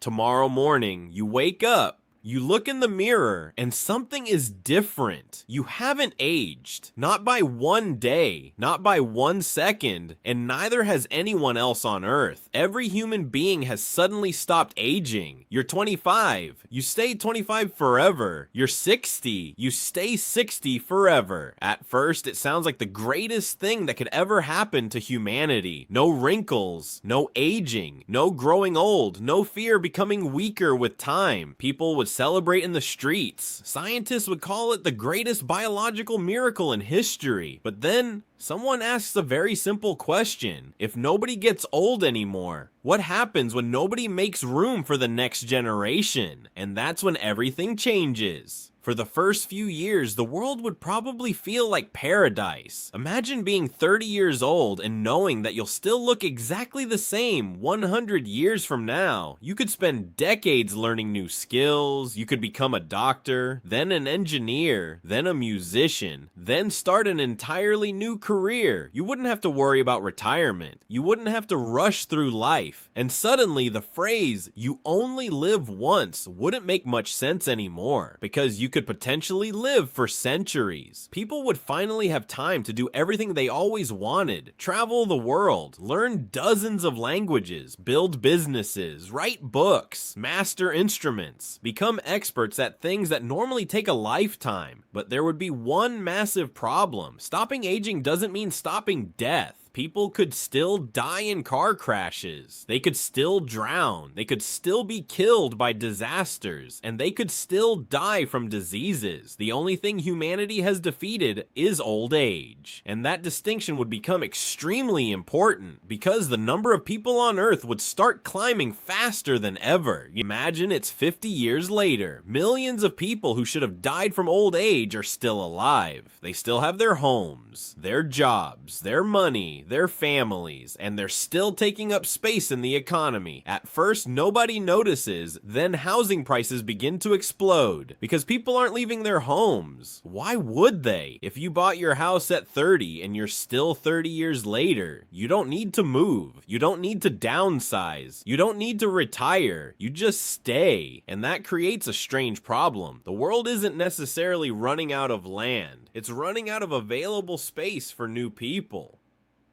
Tomorrow morning, you wake up. You look in the mirror and something is different. You haven't aged. Not by 1 day, not by 1 second, and neither has anyone else on Earth. Every human being has suddenly stopped aging. You're 25. You stay 25 forever. You're 60. You stay 60 forever. At first, it sounds like the greatest thing that could ever happen to humanity. No wrinkles, no aging, no growing old, no fear becoming weaker with time. People would celebrate in the streets. Scientists would call it the greatest biological miracle in history. But then, someone asks a very simple question. If nobody gets old anymore, what happens when nobody makes room for the next generation? And that's when everything changes. For the first few years, the world would probably feel like paradise. Imagine being 30 years old and knowing that you'll still look exactly the same 100 years from now. You could spend decades learning new skills, you could become a doctor, then an engineer, then a musician, then start an entirely new career. You wouldn't have to worry about retirement. You wouldn't have to rush through life. And suddenly the phrase, "you only live once," wouldn't make much sense anymore, because you could potentially live for centuries. People would finally have time to do everything they always wanted. Travel the world, learn dozens of languages, build businesses, write books, master instruments, become experts at things that normally take a lifetime. But there would be one massive problem. Stopping aging doesn't mean stopping death. People could still die in car crashes. They could still drown. They could still be killed by disasters. And they could still die from diseases. The only thing humanity has defeated is old age. And that distinction would become extremely important because the number of people on Earth would start climbing faster than ever. Imagine it's 50 years later. Millions of people who should have died from old age are still alive. They still have their homes, their jobs, their money, their families, and they're still taking up space in the economy. At first, nobody notices, then housing prices begin to explode because people aren't leaving their homes. Why would they? If you bought your house at 30 and you're still 30 years later, you don't need to move. You don't need to downsize. You don't need to retire. You just stay. And that creates a strange problem. The world isn't necessarily running out of land. It's running out of available space for new people.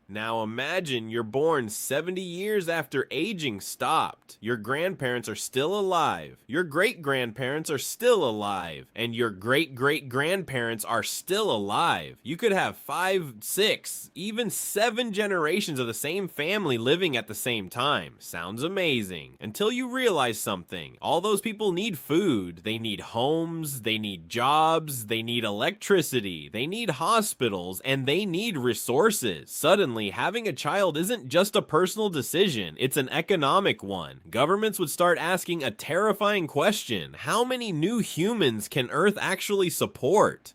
Now imagine you're born 70 years after aging stopped. Your grandparents are still alive. Your great-grandparents are still alive. And your great-great-grandparents are still alive. You could have 5, 6, even 7 generations of the same family living at the same time. Sounds amazing. Until you realize something. All those people need food. They need homes. They need jobs. They need electricity. They need hospitals. And they need resources. Suddenly, having a child isn't just a personal decision, it's an economic one. Governments would start asking a terrifying question: how many new humans can Earth actually support?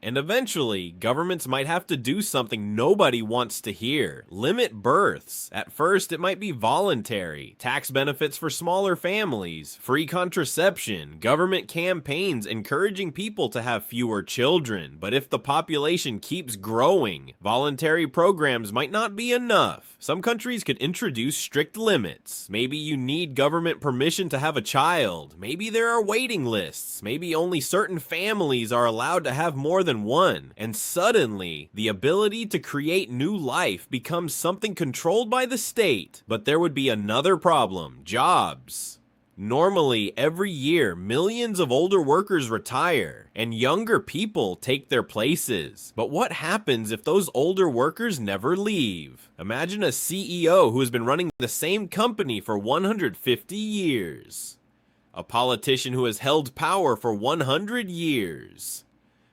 And eventually, governments might have to do something nobody wants to hear. Limit births. At first, it might be voluntary. Tax benefits for smaller families. Free contraception. Government campaigns encouraging people to have fewer children. But if the population keeps growing, voluntary programs might not be enough. Some countries could introduce strict limits. Maybe you need government permission to have a child. Maybe there are waiting lists. Maybe only certain families are allowed to have more than one. And suddenly, the ability to create new life becomes something controlled by the state. But there would be another problem: jobs. Normally, every year, millions of older workers retire, and younger people take their places. But what happens if those older workers never leave? Imagine a CEO who has been running the same company for 150 years. A politician who has held power for 100 years.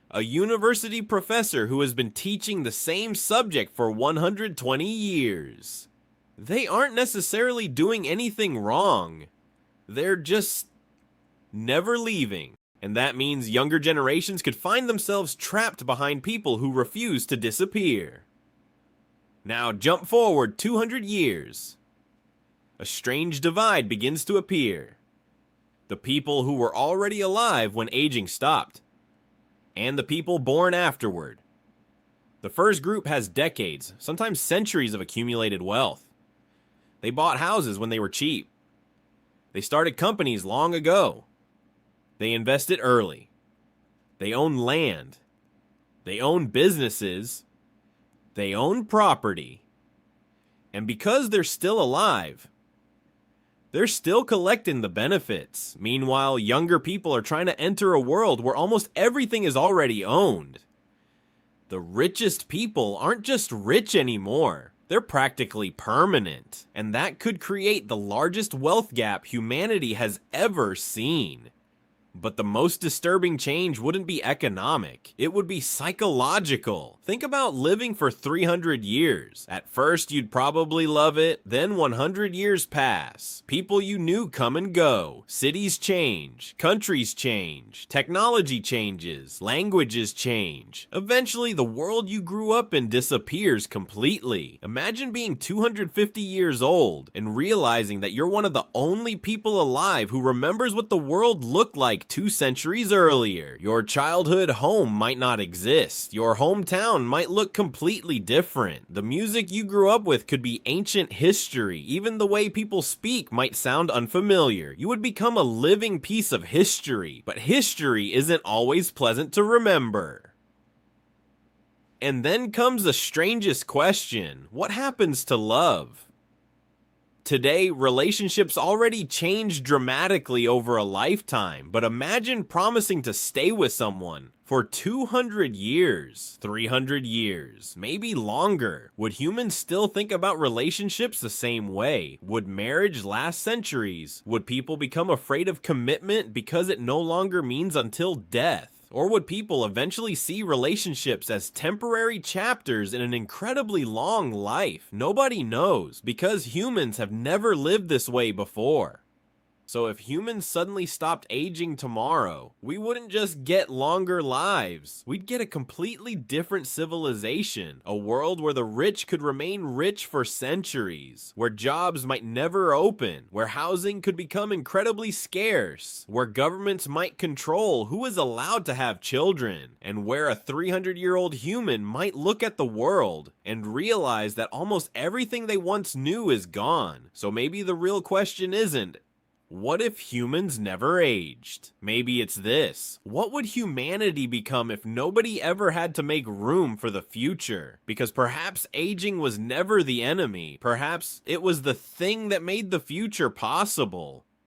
A university professor who has been teaching the same subject for 120 years. They aren't necessarily doing anything wrong. They're just never leaving. And that means younger generations could find themselves trapped behind people who refuse to disappear. Now jump forward 200 years. A strange divide begins to appear. The people who were already alive when aging stopped, and the people born afterward. The first group has decades, sometimes centuries of accumulated wealth. They bought houses when they were cheap. They started companies long ago. They invested early. They own land. They own businesses. They own property. And because they're still alive, they're still collecting the benefits. Meanwhile, younger people are trying to enter a world where almost everything is already owned. The richest people aren't just rich anymore. They're practically permanent. And that could create the largest wealth gap humanity has ever seen. But the most disturbing change wouldn't be economic. It would be psychological. Think about living for 300 years. At first, you'd probably love it. Then 100 years pass. People you knew come and go. Cities change. Countries change. Technology changes. Languages change. Eventually, the world you grew up in disappears completely. Imagine being 250 years old and realizing that you're one of the only people alive who remembers what the world looked like 2 centuries earlier. Your childhood home might not exist. Your hometown might look completely different. The music you grew up with could be ancient history. Even the way people speak might sound unfamiliar. You would become a living piece of history. But history isn't always pleasant to remember. And then comes the strangest question. What happens to love? Today, relationships already change dramatically over a lifetime, but imagine promising to stay with someone for 200 years, 300 years, maybe longer. Would humans still think about relationships the same way? Would marriage last centuries? Would people become afraid of commitment because it no longer means until death? Or would people eventually see relationships as temporary chapters in an incredibly long life? Nobody knows, because humans have never lived this way before. So if humans suddenly stopped aging tomorrow, we wouldn't just get longer lives. We'd get a completely different civilization. A world where the rich could remain rich for centuries. Where jobs might never open. Where housing could become incredibly scarce. Where governments might control who is allowed to have children. And where a 300-year-old human might look at the world and realize that almost everything they once knew is gone. So maybe the real question isn't, what if humans never aged? Maybe it's this. What would humanity become if nobody ever had to make room for the future? Because perhaps aging was never the enemy. Perhaps it was the thing that made the future possible.